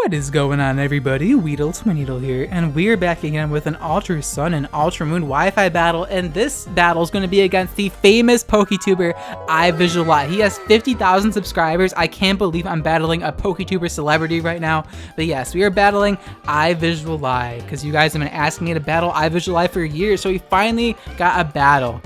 What is going on, everybody? WeedleTwineedle here, and we're back again with an Ultra Sun and Ultra Moon Wi-Fi battle, and this battle is going to be against the famous Poketuber I-Vizually. He has 50,000 subscribers. I can't believe I'm battling a Poketuber celebrity right now, but yes, we are battling I-Vizually, because you guys have been asking me to battle I-Vizually for years, so we finally got a battle.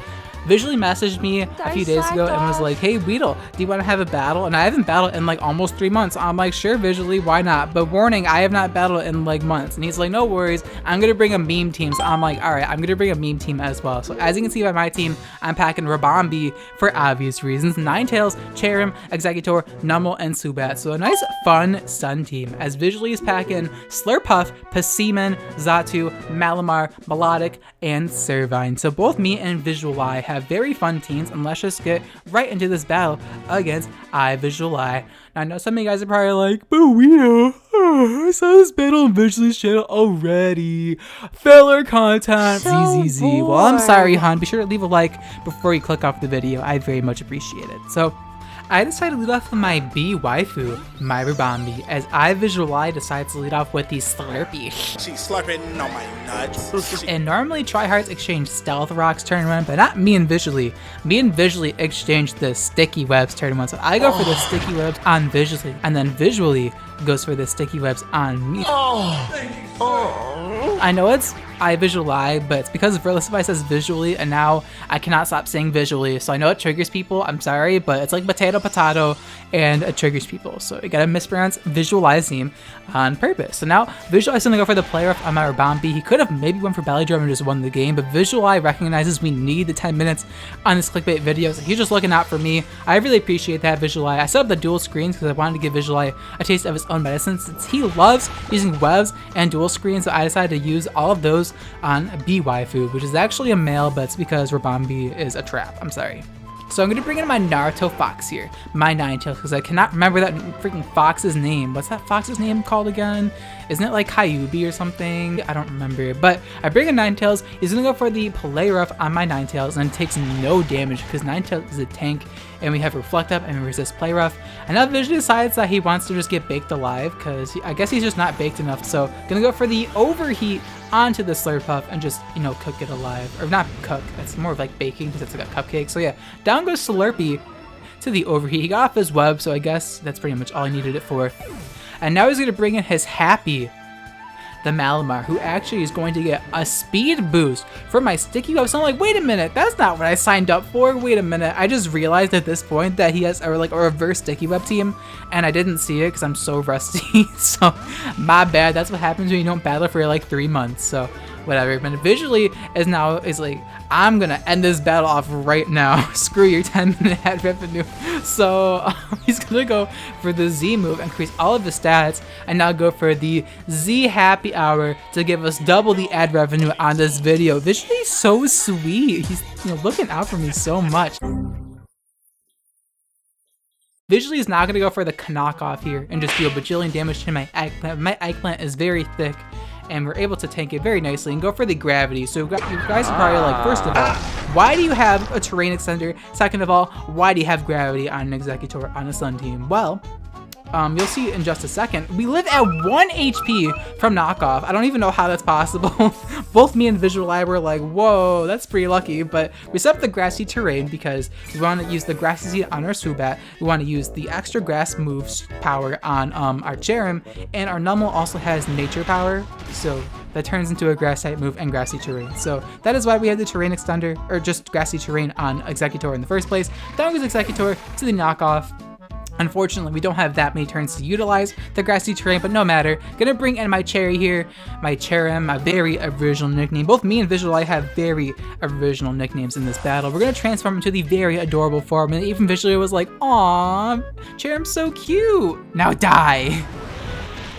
Visually messaged me a few days ago and was like, hey Weedle, do you want to have a battle? And I haven't battled in like almost 3 months. I'm like, sure, Visually, why not? But warning, I have not battled in like months. And he's like, no worries, I'm gonna bring a meme team. So I'm like, all right, I'm gonna bring a meme team as well. So as you can see by my team, I'm packing Rabombi for obvious reasons. Ninetales, Cherrim, Executor, Numel, and Swoobat. So a nice fun sun team. As Visually is packing Slurpuff, Persimmon, Xatu, Malamar, Melodic, and Servine. So both me and Vizually have very fun teams, and let's just get right into this battle against I-Vizually. Now I know some of you guys are probably like, but Weedle, I saw this battle on Visually's channel already. Filler content, ZZZ. Well, I'm sorry, hon. Be sure to leave a like before you click off the video. I very much appreciate it. So I decided to lead off with my B waifu, my Rabombi, as I-Vizually decides to lead off with the Slurpee. She's slurping on my nuts. And normally tryhards exchange Stealth Rocks turn one, but not me and Visually. Me and Visually exchange the Sticky Webs turn one. So I go for the Sticky Webs on Visually, and then Visually goes for the Sticky Webs on me. I know it's I-Vizually, but it's because Verlisify says Visually, and now I cannot stop saying Visually. So I know it triggers people, I'm sorry, but it's like potato, and it triggers people. So you gotta mispronounce Vizually's name on purpose. So now Visually's gonna go for the player off on my Rabombi. He could have maybe went for Belly Drum and just won the game, but Vizually recognizes we need the 10 minutes on this clickbait video, so he's just looking out for me. I really appreciate that, Vizually. I set up the dual screens because I wanted to give Vizually a taste of his own medicine, since he loves using webs and dual screens, so I decided to use all of those on B waifu, which is actually a male, but it's because Rabombi is a trap. I'm sorry. So I'm going to bring in my Naruto fox here, my Ninetales, because I cannot remember that freaking fox's name. What's that fox's name called again? Isn't it like Kyubi or something? I don't remember. But I bring in Ninetales. He's going to go for the Play Rough on my Ninetales, and it takes no damage because Ninetales is a tank, and we have Reflect Up and resist Play Rough. And now Vision decides that he wants to just get baked alive, because I guess he's just not baked enough. So going to go for the Overheat onto the Slurpuff and just, you know, cook it alive. Or not cook, it's more of like baking because it's like a cupcake. So yeah, down goes Slurpee to the Overheat. He got off his web, so I guess that's pretty much all I needed it for. And now he's going to bring in his Happy, the Malamar, who actually is going to get a speed boost from my Sticky Web. So I'm like, wait a minute, that's not what I signed up for. Wait a minute, I just realized at this point that he has a reverse Sticky Web team, and I didn't see it because I'm so rusty. So my bad. That's what happens when you don't battle for like 3 months. So whatever. But Visually is like, I'm gonna end this battle off right now. Screw your 10-minute ad revenue. So he's gonna go for the Z move, increase all of the stats, and now go for the Z Happy Hour to give us double the ad revenue on this video. Visually is so sweet. He's, you know, looking out for me so much. Visually is not gonna go for the knockoff here and just do a bajillion damage to my eggplant. My eggplant is very thick, and we're able to tank it very nicely and go for the gravity. So you guys are probably like, first of all, why do you have a terrain extender? Second of all, why do you have gravity on an Executor on a Sun team? Well, you'll see in just a second. We live at 1 HP from knockoff. I don't even know how that's possible. Both me and Vizually were like, whoa, that's pretty lucky. But we set up the grassy terrain because we want to use the grassy seed on our Swoobat. We want to use the extra grass moves power on our Cherrim, and our Numel also has nature power, so that turns into a grass type move and grassy terrain. So that is why we have the terrain extender, or just grassy terrain on Executor in the first place. Down goes Executor to the knockoff. Unfortunately, we don't have that many turns to utilize the grassy terrain, but no matter. Gonna bring in my Cherry here, my Cherrim, a very original nickname. Both me and Vizually have very original nicknames in this battle. We're gonna transform into the very adorable form, and even Vizually was like, "Aw, Cherrim's so cute. Now die."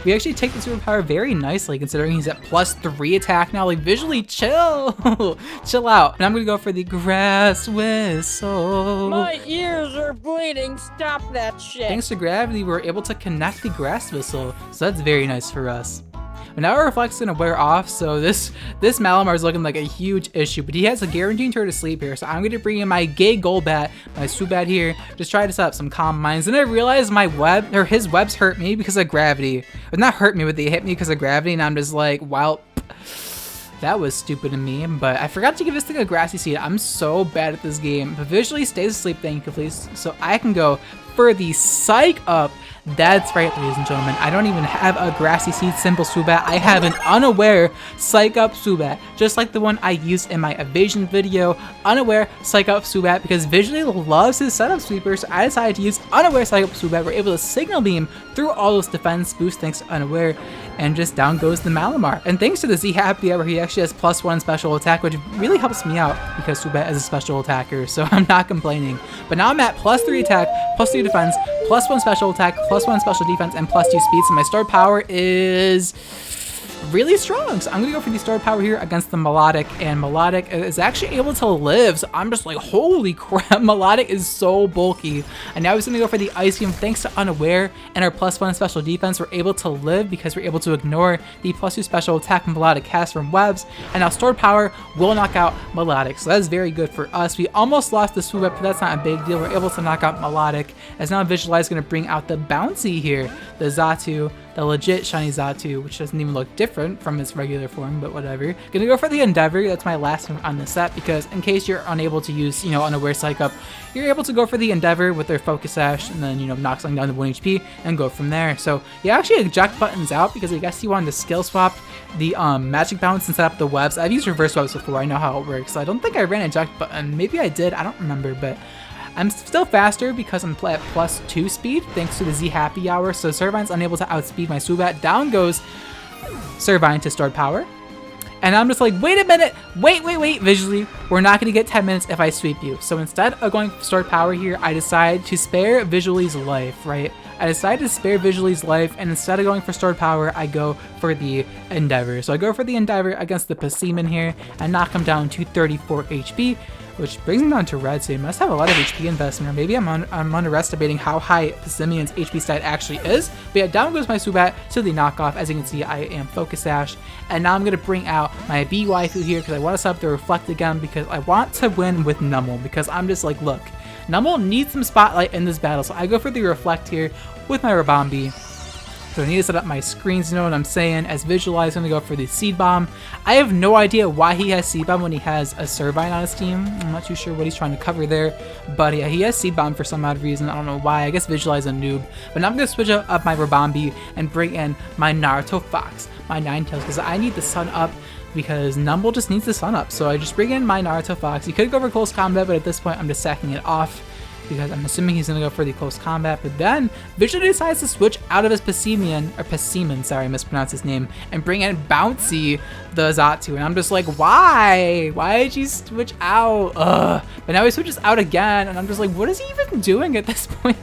We actually take the superpower very nicely, considering he's at +3 attack now. Like, Visually, chill. Chill out. And I'm gonna go for the Grass Whistle. My ears are bleeding. Stop that shit. Thanks to gravity, we were able to connect the Grass Whistle, so that's very nice for us. But now our reflect's gonna wear off, so this Malamar is looking like a huge issue, but he has a guaranteed turn to sleep here, so I'm gonna bring in my gay Golbat, my Swoobat here, just try to set up some calm minds. Then I realized his webs hurt me because of gravity. Or not hurt me, but they hit me because of gravity, and I'm just like, well, that was stupid of me, but I forgot to give this thing a grassy seed. I'm so bad at this game. But visually stays asleep, thank you please, so I can go for the psych up. That's right, ladies and gentlemen. I don't even have a grassy seed simple Swoobat. I have an unaware psych up Swoobat, just like the one I used in my evasion video. Unaware psych up Swoobat, because visually loves his setup sweeper, so I decided to use unaware psych up Swoobat. We're able to signal beam through all those defense boosts thanks to unaware, and just down goes the Malamar. And thanks to the Z Happy Hour, he actually has +1 special attack, which really helps me out because Swoobat is a special attacker, so I'm not complaining. But now I'm at +3 attack, +3 defense, +1 special attack, +1 special defense, and +2 speed, so my stored power is really strong. So I'm gonna go for the stored power here against the Melodic, and Melodic is actually able to live, so I'm just like, holy crap, Melodic is so bulky. And now he's gonna go for the Ice Beam thanks to unaware, and our +1 special defense, we're able to live because we're able to ignore the +2 special attack Melodic has from webs, and now stored power will knock out Melodic, so that's very good for us. We almost lost the Swoobat, but that's not a big deal. We're able to knock out Melodic, as now Visualize gonna bring out the Bouncy here, the Xatu, the legit shiny Xatu, which doesn't even look different from its regular form, but whatever. Gonna go for the Endeavor. That's my last one on the set, because in case you're unable to use, unaware psych up, you're able to go for the Endeavor with their Focus Sash, and then, knock something down to 1 HP and go from there. So he actually eject buttons out because I guess he wanted to skill swap the Magic Bounce and set up the webs. I've used reverse webs before, I know how it works, so I don't think I ran eject button. Maybe I did, I don't remember, but I'm still faster because I'm at +2 speed thanks to the Z Happy Hour, so Servine's unable to outspeed my Swoobat. Down goes Servine to stored power. And I'm just like, wait a minute, wait, visually, we're not going to get 10 minutes if I sweep you. So instead of going for stored power here, I decide to spare Visually's life, right? I decided to spare Visually's life, and instead of going for stored power, I go for the Endeavor. So I go for the Endeavor against the Pacimen here and knock him down to 34 HP. Which brings him down to red, so he must have a lot of HP investment, or maybe I'm underestimating how high Passimian's HP stat actually is. But yeah, down goes my Swoobat to the knockoff. As you can see, I am Focus Sash, and now I'm going to bring out my B waifu here because I want to set up the Reflect again, because I want to win with Numel, because I'm just like, look, Numel needs some spotlight in this battle, so I go for the Reflect here with my Rabombi. So I need to set up my screens, you know what I'm saying, as Visualize going to go for the Seed Bomb. I have no idea why he has Seed Bomb when he has a Servine on his team. I'm not too sure what he's trying to cover there, but yeah, he has Seed Bomb for some odd reason. I don't know why. I guess Visualize a noob. But now I'm going to switch up my Rabombi and bring in my Naruto Fox, my Ninetales, because I need the sun up, because Numble just needs the sun up. So I just bring in my Naruto Fox. He could go for close combat, but at this point I'm just sacking it off, because I'm assuming he's going to go for the close combat. But then Visually decides to switch out of his Pacimen, sorry, I mispronounced his name, and bring in Bouncy, the Xatu. And I'm just like, why? Why did you switch out? Ugh. But now he switches out again, and I'm just like, what is he even doing at this point?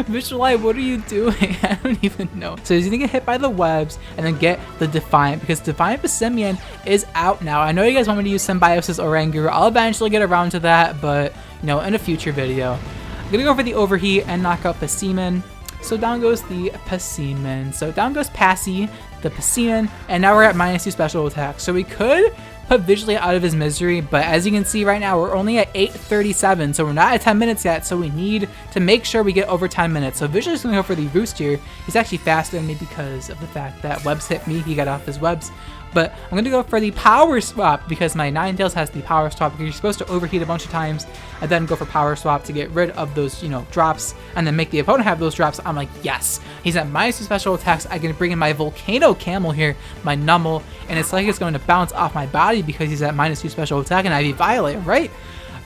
Visualize, what are you doing? I don't even know. So he's gonna get hit by the webs and then get the Defiant, because Defiant Passimian is out now. I know you guys want me to use Symbiosis Oranguru. I'll eventually get around to that, but in a future video. I'm gonna go for the Overheat and knock out Pacimen. So down goes the Pacimen. So down goes Passy, the Pacimen, and now we're at -2 special attack. So we could put Visually out of his misery, but as you can see right now, we're only at 8:37, so we're not at 10 minutes yet, so we need to make sure we get over 10 minutes. So Visually's gonna go for the Roost here. He's actually faster than me because of the fact that webs hit me. He got off his webs. But I'm gonna go for the Power Swap because my Ninetales has the Power Swap, because you're supposed to overheat a bunch of times and then go for Power Swap to get rid of those, drops, and then make the opponent have those drops. I'm like, yes, he's at -2 special attacks. I can bring in my Volcano Camel here, my Numel, and it's like it's going to bounce off my body because he's at -2 special attack, and I-Vizually, right?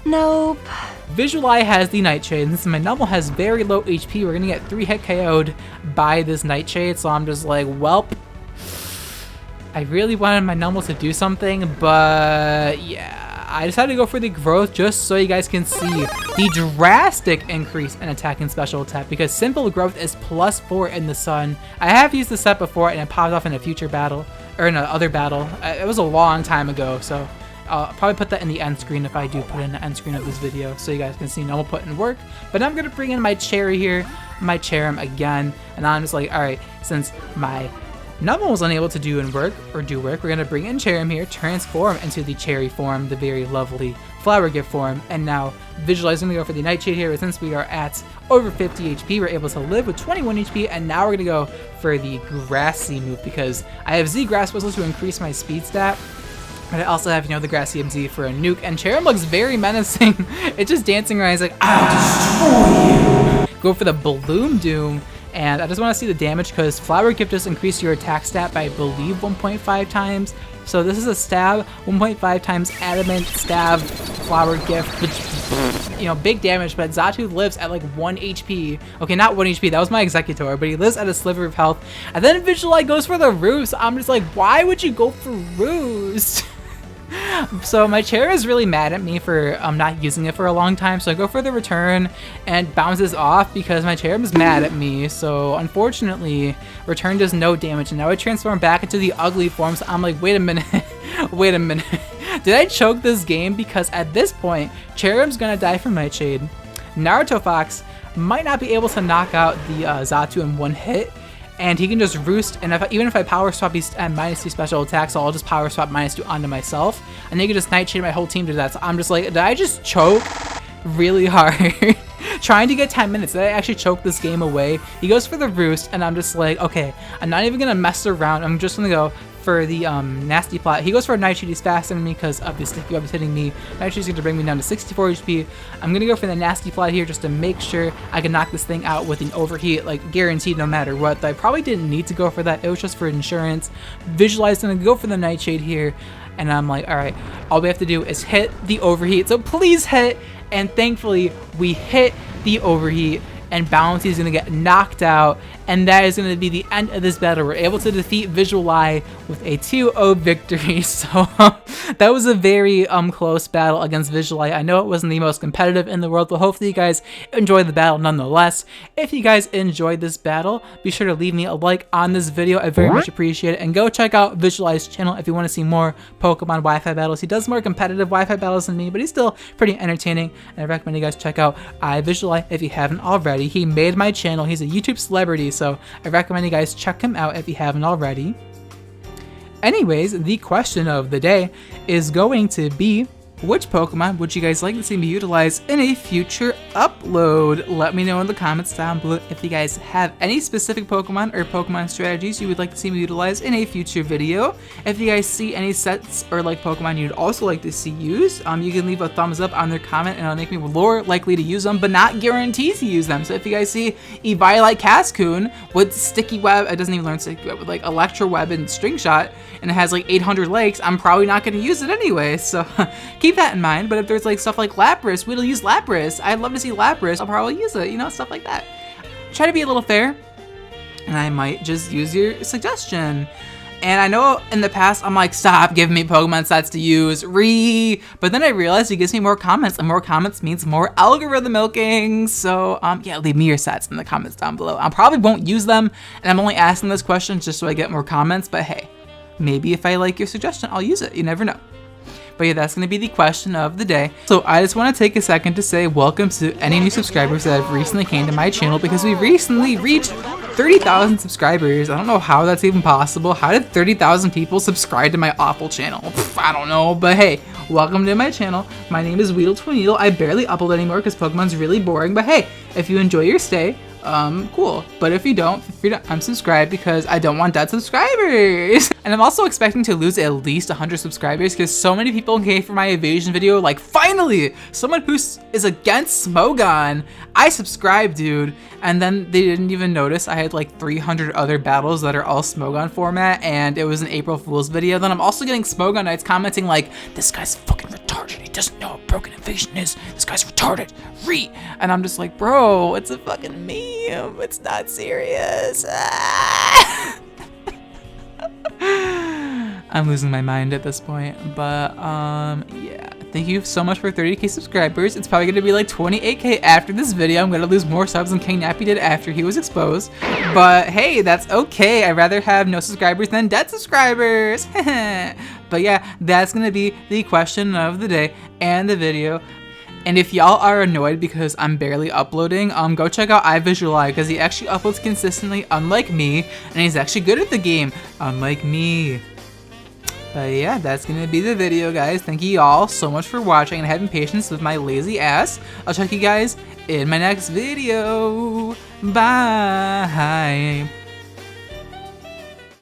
Nope. Visualize has the Nightshade, and since my Numel has very low HP, we're gonna get 3 hit KO'd by this Nightshade, so I'm just like, welp. I really wanted my Numel to do something, but yeah, I decided to go for the Growth just so you guys can see the drastic increase in attack and special attack, because Simple Growth is +4 in the Sun. I have used this set before and it popped off in a future battle, or in another battle. It was a long time ago, so I'll probably put that in the end screen if I do put in the end screen of this video, so you guys can see Numel put in work. But now I'm going to bring in my Cherry here, my Cherrim again, and I'm just like, alright, since my Numble was unable to do work. We're gonna bring in Cherrim here, transform into the cherry form, the very lovely flower gift form, and now Visualize gonna go for the Nightshade here. But since we are at over 50 HP, we're able to live with 21 HP, and now we're gonna go for the Grassy move because I have Z Grass Whistle to increase my speed stat. But I also have, you know, the Grassy MZ for a nuke, and Cherrim looks very menacing. It's just dancing around. He's like, I'll destroy you. Go for the Bloom Doom. And I just want to see the damage because Flower Gift does increase your attack stat by, I believe, 1.5 times. So this is a stab, 1.5 times adamant, stab, Flower Gift, which, you know, big damage, but Xatu lives at like 1 HP. Okay, not 1 HP, that was my Executor, but he lives at a sliver of health. And then Visualize goes for the Roost. I'm just like, why would you go for Roost? So my chair is really mad at me for not using it for a long time, so I go for the return and bounces off because my chair is mad at me. So unfortunately, return does no damage, and now I transform back into the ugly form. So I'm like, wait a minute, wait a minute. Did I choke this game? Because at this point, Cherrim's gonna die from Nightshade. Naruto Fox might not be able to knock out the Xatu in one hit, and he can just Roost, and even if I power swap, he's at -2 special attack, so I'll just power swap -2 onto myself, and they can just Nightshade my whole team to that. So I'm just like, did I just choke really hard? Trying to get 10 minutes. Did I actually choke this game away? He goes for the Roost, and I'm just like, okay, I'm not even gonna mess around. I'm just gonna go for the Nasty Plot. He goes for a Nightshade. He's faster than me because of the Sticky Web is hitting me. Nightshade's going to bring me down to 64 HP. I'm going to go for the Nasty Plot here just to make sure I can knock this thing out with an Overheat, like guaranteed no matter what. I probably didn't need to go for that. It was just for insurance. Visualize going to go for the Nightshade here. And I'm like, all right, all we have to do is hit the Overheat. So please hit. And thankfully, we hit the Overheat. And Bounty is going to get knocked out, and that is going to be the end of this battle. We're able to defeat Visually with a 2-0 victory, so that was a very close battle against Visually. I know it wasn't the most competitive in the world, but hopefully you guys enjoyed the battle nonetheless. If you guys enjoyed this battle, be sure to leave me a like on this video. I very much appreciate it, and go check out Visually's channel if you want to see more Pokemon Wi-Fi battles. He does more competitive Wi-Fi battles than me, but he's still pretty entertaining, and I recommend you guys check out I-Vizually if you haven't already. He made my channel. He's a YouTube celebrity, so I recommend you guys check him out if you haven't already. Anyways, the question of the day is going to be, which Pokemon would you guys like to see me utilize in a future upload? Let me know in the comments down below if you guys have any specific Pokemon or Pokemon strategies you would like to see me utilize in a future video. If you guys see any sets or like Pokemon you'd also like to see used, you can leave a thumbs up on their comment and it'll make me more likely to use them, but not guaranteed to use them. So if you guys see I-Vizually Cascoon with Sticky Web, it doesn't even learn Sticky Web, with like Electro Web and String Shot, and it has like 800 legs, I'm probably not going to use it anyway, so keep that in mind. But if there's like stuff like Lapras, we'll use Lapras. I'd love to see Lapras. I'll probably use it, you know, stuff like that. Try to be a little fair, and I might just use your suggestion. And I know in the past I'm like, stop giving me Pokemon sets to use, but then I realized it gives me more comments, and more comments means more algorithm milking. So yeah, leave me your sets in the comments down below. I probably won't use them, and I'm only asking this question just so I get more comments, but hey, maybe if I like your suggestion, I'll use it. You never know. But yeah, that's going to be the question of the day. So I just want to take a second to say welcome to any new subscribers that have recently came to my channel, because we recently reached 30,000 subscribers. I don't know how that's even possible. How did 30,000 people subscribe to my awful channel? I don't know, but hey, welcome to my channel. My name is WeedleTwineedle. I barely upload anymore because Pokemon's really boring, but hey, if you enjoy your stay, cool. But if you don't, feel free to unsubscribe because I don't want dead subscribers. And I'm also expecting to lose at least 100 subscribers because so many people came for my evasion video. Like, finally, someone who is against Smogon. I subscribed, dude. And then they didn't even notice I had like 300 other battles that are all Smogon format, and it was an April Fool's video. Then I'm also getting Smogon Knights commenting like, this guy's fucking retarded. He doesn't know what broken evasion is. This guy's retarded. And I'm just like, bro, it's a fucking meme. It's not serious. I'm losing my mind at this point, but yeah. Thank you so much for 30k subscribers. It's probably gonna be like 28k after this video. I'm gonna lose more subs than King Nappy did after he was exposed. But hey, that's okay. I'd rather have no subscribers than dead subscribers. But yeah, that's gonna be the question of the day and the video. And if y'all are annoyed because I'm barely uploading, go check out I-Vizually because he actually uploads consistently, unlike me, and he's actually good at the game, unlike me. But yeah, that's gonna be the video, guys. Thank you all so much for watching and having patience with my lazy ass. I'll check you guys in my next video. Bye.